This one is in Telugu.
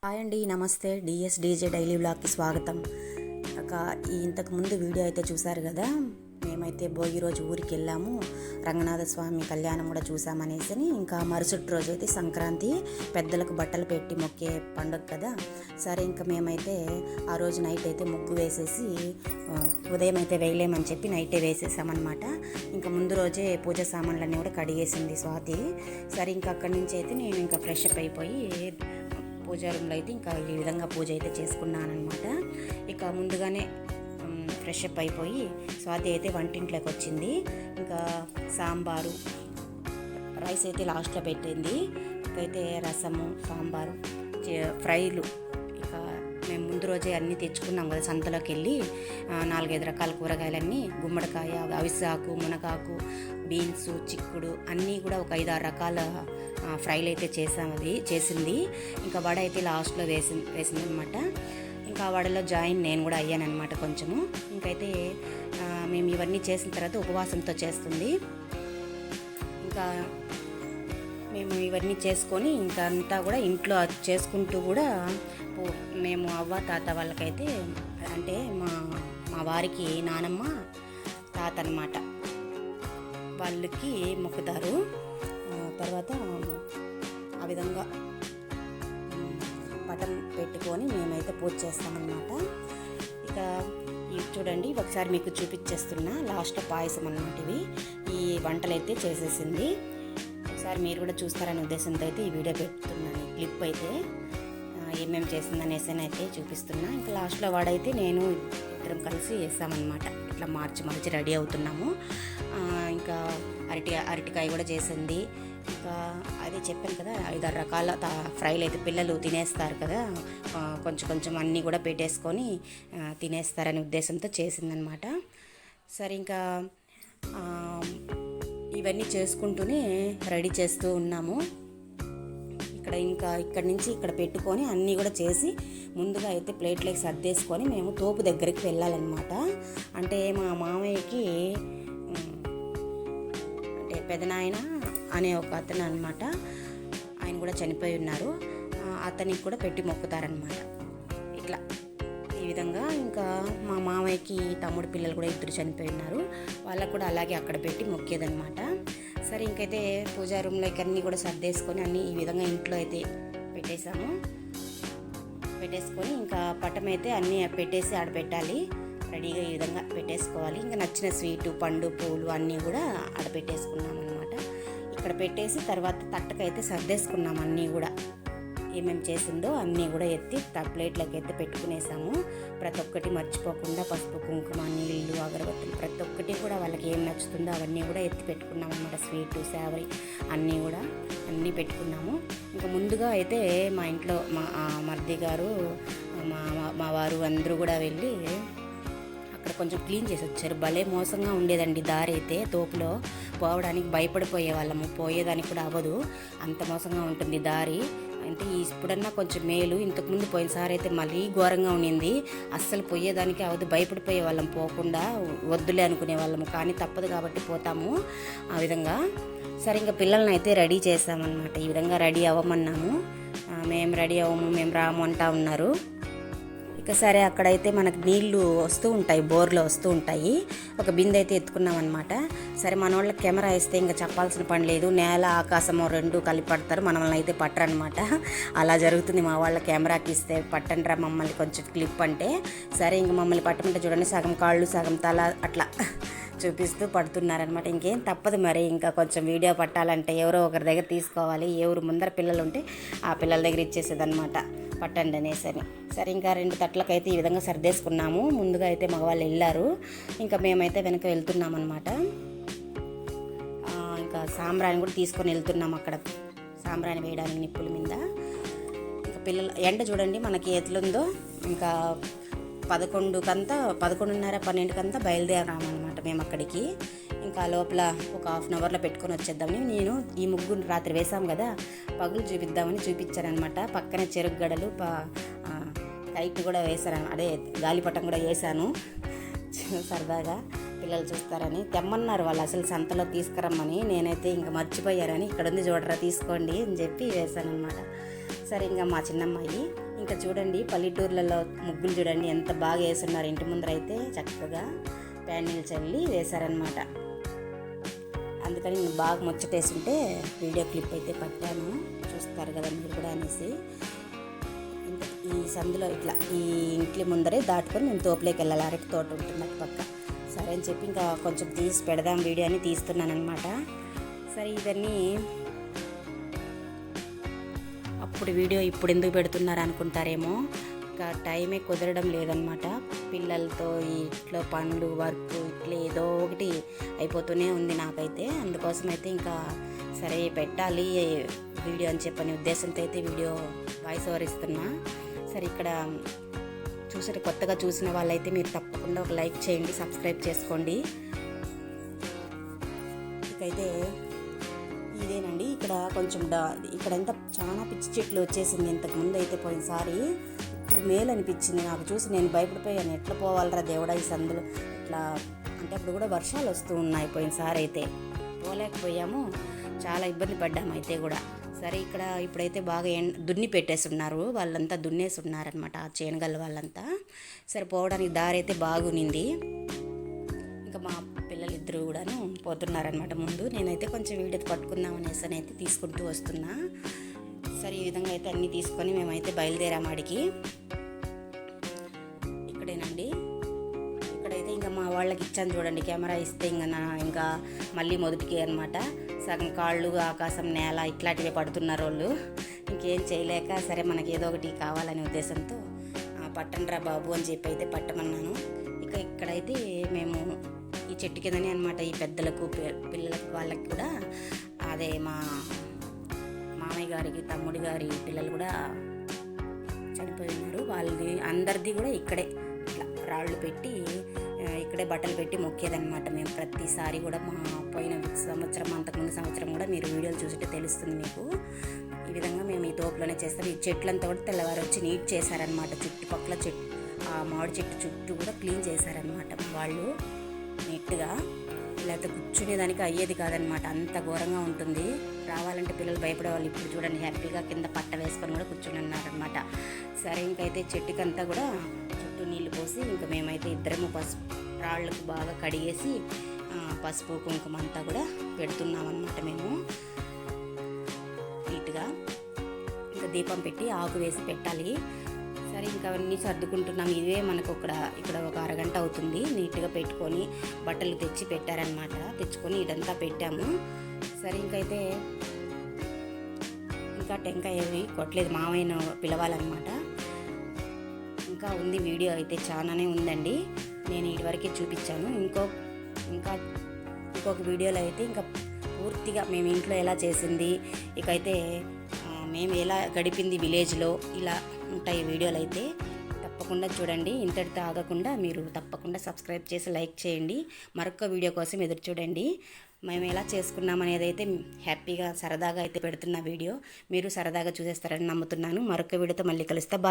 హాయ్ అండి, నమస్తే. డీజే డైలీ వ్లాగ్కి స్వాగతం. ఇంతకు ముందు వీడియో అయితే చూసారు కదా. మేమైతే భోగి రోజు ఊరికి వెళ్ళాము. రంగనాథ స్వామి కళ్యాణం కూడా చూసామనేసి. ఇంకా మరుసటి రోజు అయితే సంక్రాంతి, పెద్దలకు బట్టలు పెట్టి మొక్కే పండుగ కదా. సరే ఇంకా మేమైతే ఆ రోజు నైట్ అయితే ముగ్గు వేసేసి ఉదయం అయితే వేయలేమని చెప్పి నైటే వేసేసామన్నమాట. ఇంకా ముందు రోజే పూజ సామాన్లన్నీ కూడా కడిగేసింది స్వాతి. సరే ఇంకా అక్కడి నుంచి అయితే నేను ఇంకా ఫ్రెష్ అప్ అయిపోయి పూజా రూమ్లో అయితే ఇంకా ఈ విధంగా పూజ అయితే చేసుకున్నాను అనమాట. ఇక ముందుగానే ఫ్రెష్ అప్ అయిపోయి స్వాతి అయితే వంటింట్లోకి వచ్చింది. ఇంకా సాంబారు, రైస్ అయితే లాస్ట్లో పెట్టింది. ఇంకైతే రసము, సాంబారు, ఫ్రైలు. ఇక మేము ముందు రోజే అన్నీ తెచ్చుకున్నాం కదా, సంతలోకి వెళ్ళి 4-5 రకాల కూరగాయలన్నీ, గుమ్మడికాయ, అవిసాకు, మునగాకు, బీన్స్, చిక్కుడు అన్నీ కూడా ఒక 5-6 రకాల ఫ్రైలు అయితే చేసింది. ఇంకా వడ అయితే లాస్ట్లో వేసింది అనమాట. ఇంకా వడలో జాయిన్ నేను కూడా అయ్యానమాట కొంచెము. ఇంకైతే మేము ఇవన్నీ చేసిన తర్వాత ఉపవాసంతో చేస్తుంది. ఇంకా మేము ఇవన్నీ చేసుకొని ఇంకా అంతా కూడా ఇంట్లో చేసుకుంటూ కూడా మేము అవ్వ తాత వాళ్ళకైతే, అంటే మా వారికి నానమ్మ తాత అనమాట, వాళ్ళకి మొక్కుతారు. తర్వాత ఆ విధంగా పటం పెట్టుకొని మేమైతే పూజ చేస్తామన్నమాట. ఇక ఇవి చూడండి, ఒకసారి మీకు చూపించేస్తున్నా. లాస్ట్లో పాయసం అన్నమాట. ఈ వంటలు అయితే చేసేసింది. ఒకసారి మీరు కూడా చూస్తారనే ఉద్దేశంతో అయితే ఈ వీడియో పెడుతున్నాను. ఈ క్లిప్ అయితే ఏమేమి చేసిందనేసి అయితే చూపిస్తున్నా. ఇంకా లాస్ట్లో వాడైతే నేను ఇద్దరం కలిసి వేసామన్నమాట. ఇట్లా మార్చి రెడీ అవుతున్నాము. ఇంకా అరటికాయ కూడా చేసింది. ఇంకా అదే చెప్పాను కదా, 5-6 రకాల ఫ్రైలు అయితే పిల్లలు తినేస్తారు కదా, కొంచెం అన్నీ కూడా పెట్టేసుకొని తినేస్తారనే ఉద్దేశంతో చేసిందనమాట. సరే ఇంకా ఇవన్నీ చేసుకుంటూనే రెడీ చేస్తూ ఉన్నాము. ఇక్కడి నుంచి ఇక్కడ పెట్టుకొని అన్నీ కూడా చేసి ముందుగా అయితే ప్లేట్లోకి సర్దేసుకొని మేము తోపు దగ్గరికి వెళ్ళాలన్నమాట. అంటే మా మామయ్యకి అంటే పెదనాయన అనే ఒక అతను అనమాట, ఆయన కూడా చనిపోయి ఉన్నారు. అతనికి కూడా పెట్టి మొక్కుతారనమాట. ఇట్లా ఈ విధంగా ఇంకా మా మామయ్యకి తమ్ముడు పిల్లలు కూడా 2 చనిపోయి ఉన్నారు. వాళ్ళకు కూడా అలాగే అక్కడ పెట్టి మొక్కేదనమాట. సరే ఇంకైతే పూజా రూమ్లోకి అన్నీ కూడా సర్దేసుకొని అన్నీ ఈ విధంగా ఇంట్లో అయితే పెట్టేసుకొని ఇంకా పటం అయితే అన్నీ పెట్టేసి ఆడ పెట్టాలి. రెడీగా ఈ విధంగా పెట్టేసుకోవాలి. ఇంకా నచ్చిన స్వీటు, పండు, పూలు అన్నీ కూడా ఆడ పెట్టేసుకున్నాం అనమాట. ఇక్కడ పెట్టేసి తర్వాత తట్టకైతే సర్దేసుకున్నాం. అన్నీ కూడా ఏమేమి చేసిందో అన్నీ కూడా ఎత్తి ప్లేట్లోకి అయితే పెట్టుకునేసాము. ప్రతి ఒక్కటి మర్చిపోకుండా పసుపు, కుంకుమ, నీళ్ళు, అగరబత్తులు ప్రతి ఒక్కటి కూడా వాళ్ళకి ఏం నచ్చుతుందో అవన్నీ కూడా ఎత్తి పెట్టుకున్నాం అన్నమాట. స్వీటు, సేవరి అన్నీ పెట్టుకున్నాము. ఇంకా ముందుగా అయితే మా ఇంట్లో మా మర్ది గారు, మా వారు అందరూ కూడా వెళ్ళి అక్కడ కొంచెం క్లీన్ చేసి వచ్చారు. భలే మోసంగా ఉండేదండి దారి అయితే. తోపులో పోవడానికి భయపడిపోయే వాళ్ళము, పోయేదానికి కూడా అవ్వదు, అంత మోసంగా ఉంటుంది దారి. అంటే ఇప్పుడన్నా కొంచెం మేలు. ఇంతకుముందు పోయినసారి అయితే మళ్ళీ ఘోరంగా ఉండింది. అస్సలు పోయేదానికి అవ్వదు, భయపడిపోయే వాళ్ళం, పోకుండా వద్దులే అనుకునే వాళ్ళము. కానీ తప్పదు కాబట్టి పోతాము ఆ విధంగా. సరే ఇంకా పిల్లల్ని అయితే రెడీ చేసామన్నమాట. ఈ విధంగా రెడీ అవ్వమన్నాము. మేము రెడీ అవ్వము, మేము రాము అంటా ఉన్నారు. ఇక సరే అక్కడైతే మనకు నీళ్లు వస్తూ ఉంటాయి, బోర్లో వస్తూ ఉంటాయి. ఒక బిందె అయితే ఎత్తుకున్నాం అనమాట. సరే మన వాళ్ళకి కెమెరా ఇస్తే ఇంకా చెప్పాల్సిన పని లేదు. నేల ఆకాశము 2 కలిపి పడతారు, మనల్ని అయితే పట్టరనమాట. అలా జరుగుతుంది. మా వాళ్ళ కెమెరాకి ఇస్తే పట్టండ్రా మమ్మల్ని కొంచెం క్లిప్ అంటే. సరే ఇంక మమ్మల్ని పట్టమంటే చూడండి, సగం కాళ్ళు సగం తల అట్లా చూపిస్తూ పడుతున్నారనమాట. ఇంకేం తప్పదు మరి. ఇంకా కొంచెం వీడియో పట్టాలంటే ఎవరో ఒకరి దగ్గర తీసుకోవాలి. ఎవరు ముందర పిల్లలు ఉంటే ఆ పిల్లల దగ్గర ఇచ్చేసేదనమాట, పట్టండి అనేసరి. సరే ఇంకా 2 తట్లకైతే ఈ విధంగా సర్దేసుకున్నాము. ముందుగా అయితే మగవాళ్ళు వెళ్ళారు, ఇంకా మేమైతే వెనక వెళ్తున్నాం అనమాట. ఇంకా సాంబ్రాణి కూడా తీసుకొని వెళ్తున్నాం అక్కడ సాంబ్రాణి వేయడానికి నిప్పుల మీద. ఇంకా పిల్లలు ఎండ చూడండి మనకి ఎట్లుందో. ఇంకా 11:30, 12 బయలుదేరామన్నమాట మేము అక్కడికి. ఇంకా లోపల ఒక 1/2 అవర్లో పెట్టుకొని వచ్చేద్దామని నేను ఈ ముగ్గు రాత్రి వేసాం కదా, పగులు చూపించానమాట. పక్కనే చెరుకు గడలు, కైట్ కూడా వేసాను, అదే గాలిపటం కూడా వేసాను సరదాగా. పిల్లలు చూస్తారని తెమ్మన్నారు వాళ్ళు, అసలు సంతలో తీసుకురమ్మని. నేనైతే ఇంకా మర్చిపోయారని ఇక్కడ ఉంది చూడరా తీసుకోండి అని చెప్పి వేసాను అనమాట. సరే ఇంకా మా చిన్నమ్మాయి ఇంకా చూడండి పల్లెటూర్లలో ముగ్గులు చూడండి ఎంత బాగా వేస్తున్నారు. ఇంటి ముందర అయితే చక్కగా ప్యానీలు చల్లి వేశారనమాట. అందుకని నేను బాగా ముచ్చటేస్తుంటే వీడియో క్లిప్ అయితే పట్టాను, చూస్తారు కదా మీరు కూడా అనేసి. ఈ సందులో ఇట్లా ఈ ఇంటి ముందరే దాటుకొని నేను తోపులోకి వెళ్ళాలి, అరటి తోట ఉంటుంది అటు పక్క. సరే అని చెప్పి ఇంకా కొంచెం తీసి పెడదాం వీడియో అని తీస్తున్నాను అనమాట. సరే ఇవన్నీ అప్పుడు వీడియో ఇప్పుడు ఎందుకు పెడుతున్నారు అనుకుంటారేమో, ఇంకా టైమే కుదరడం లేదనమాట. పిల్లలతో ఇంట్లో పనులు వర్క్ ఇట్లా ఏదో ఒకటి అయిపోతూనే ఉంది నాకైతే. అందుకోసం అయితే ఇంకా సరే పెట్టాలి వీడియో అని చెప్పని ఉద్దేశంతో అయితే వీడియో వాయిస్ ఓవర్ ఇస్తున్నా. సరే ఇక్కడ కొత్తగా చూసిన వాళ్ళైతే మీరు తప్పకుండా ఒక లైక్ చేయండి, సబ్స్క్రైబ్ చేసుకోండి. ఇకైతే ఇదేనండి ఇక్కడ కొంచెం ఇక్కడంతా చాలా పిచ్చి చెట్లు వచ్చేసింది. ఇంతకుముందు అయితే పోయినసారి, ఇప్పుడు మేలు అనిపించింది నాకు చూసి. నేను భయపడిపోయాను, ఎట్లా పోవాలరా దేవుడా ఈ సందులో ఇట్లా అంటే. అప్పుడు కూడా వర్షాలు వస్తూ ఉన్నాయి పోయినసారి అయితే, పోలేకపోయాము, చాలా ఇబ్బంది పడ్డాము అయితే కూడా. సరే ఇక్కడ ఇప్పుడైతే బాగా దున్ని పెట్టేసి ఉన్నారు, వాళ్ళంతా దున్నేసి ఉన్నారనమాట ఆ చేనుగల వాళ్ళంతా. సరే పోవడానికి దారి అయితే బాగునింది. ఇంకా మా పిల్లలిద్దరూ కూడాను పోతున్నారనమాట ముందు. నేనైతే కొంచెం వీడియో పట్టుకుందాం అనేసి అయితే తీసుకుంటూ వస్తున్నా. సరే ఈ విధంగా అయితే అన్నీ తీసుకొని మేమైతే బయలుదేరాము అడిగి. ఇక్కడేనండి, ఇక్కడైతే ఇంకా మా వాళ్ళకి ఇచ్చాను చూడండి కెమెరా ఇస్తే ఇంకా మళ్ళీ మొదటికి అనమాట. సగం కాళ్ళు ఆకాశం నేల ఇట్లాంటివే పడుతున్నారు వాళ్ళు. ఇంకేం చేయలేక సరే మనకి ఏదో ఒకటి కావాలనే ఉద్దేశంతో పట్టండ్రా బాబు అని చెప్పి అయితే పట్టమన్నాను. ఇక ఇక్కడైతే మేము ఈ చెట్టు కిందనే అనమాట, ఈ పెద్దలకు పిల్లలకు వాళ్ళకి కూడా అదే మా మామయ్య గారికి తమ్ముడి గారి పిల్లలు కూడా చనిపోయి ఉన్నారు. వాళ్ళది అందరిది కూడా ఇక్కడే ఇట్లా రాళ్ళు పెట్టి ఇక్కడే బట్టలు పెట్టి మొక్కేదనమాట మేము ప్రతిసారి కూడా. మా పోయిన సంవత్సరం అంతకుముందు సంవత్సరం కూడా మీరు వీడియోలు చూసితే తెలుస్తుంది మీకు. ఈ విధంగా మేము ఈ తోపులోనే చేస్తాం. ఈ చెట్లంతా కూడా తెల్లవారు వచ్చి నీట్ చేశారనమాట. చుట్టుపక్కల ఆ మామిడి చెట్టు చుట్టూ కూడా క్లీన్ చేశారనమాట వాళ్ళు నీట్గా. లేకపోతే కూర్చునేదానికి అయ్యేది కాదనమాట, అంత ఘోరంగా ఉంటుంది. రావాలంటే పిల్లలు భయపడేవాళ్ళు. ఇప్పుడు చూడండి హ్యాపీగా కింద పట్ట వేసుకొని కూడా కూర్చుని ఉన్నారనమాట. సరే ఇంకైతే చెట్టుకంతా కూడా చుట్టూ నీళ్లు పోసి ఇంకా మేమైతే ఇద్దరము రాళ్ళకు బాగా కడిగేసి పసుపు కుంకుమ అంతా కూడా పెడుతున్నాం అనమాట మేము నీట్గా. ఇంకా దీపం పెట్టి ఆకు వేసి పెట్టాలి. సరే ఇంకా అవన్నీ సర్దుకుంటున్నాం. ఇవే మనకు ఇక్కడ ఒక అరగంట అవుతుంది నీట్గా పెట్టుకొని. బట్టలు తెచ్చి పెట్టారనమాట, తెచ్చుకొని ఇదంతా పెట్టాము. సరే ఇంకైతే ఇంకా టెంకాయ ఏవి కొట్టలేదు, మామయ్యను పిలవాలన్నమాట. ఇంకా ఉంది వీడియో అయితే చాలానే ఉందండి, నేను ఇటువరకే చూపించాను. ఇంకొక వీడియోలో అయితే ఇంకా పూర్తిగా మేము ఇంట్లో ఎలా చేసింది, ఇకైతే మేము ఎలా గడిపింది విలేజ్లో, ఇలా ఉంటాయి వీడియోలు అయితే. తప్పకుండా చూడండి. ఇంతటితో ఆగకుండా మీరు తప్పకుండా సబ్స్క్రైబ్ చేసి లైక్ చేయండి. మరొక వీడియో కోసం ఎదురు చూడండి. మేము ఎలా చేసుకున్నాం అనేది అయితే హ్యాపీగా సరదాగా అయితే పెడుతున్న వీడియో, మీరు సరదాగా చూసేస్తారని నమ్ముతున్నాను. మరొక వీడియోతో మళ్ళీ కలుస్తా. బాయ్.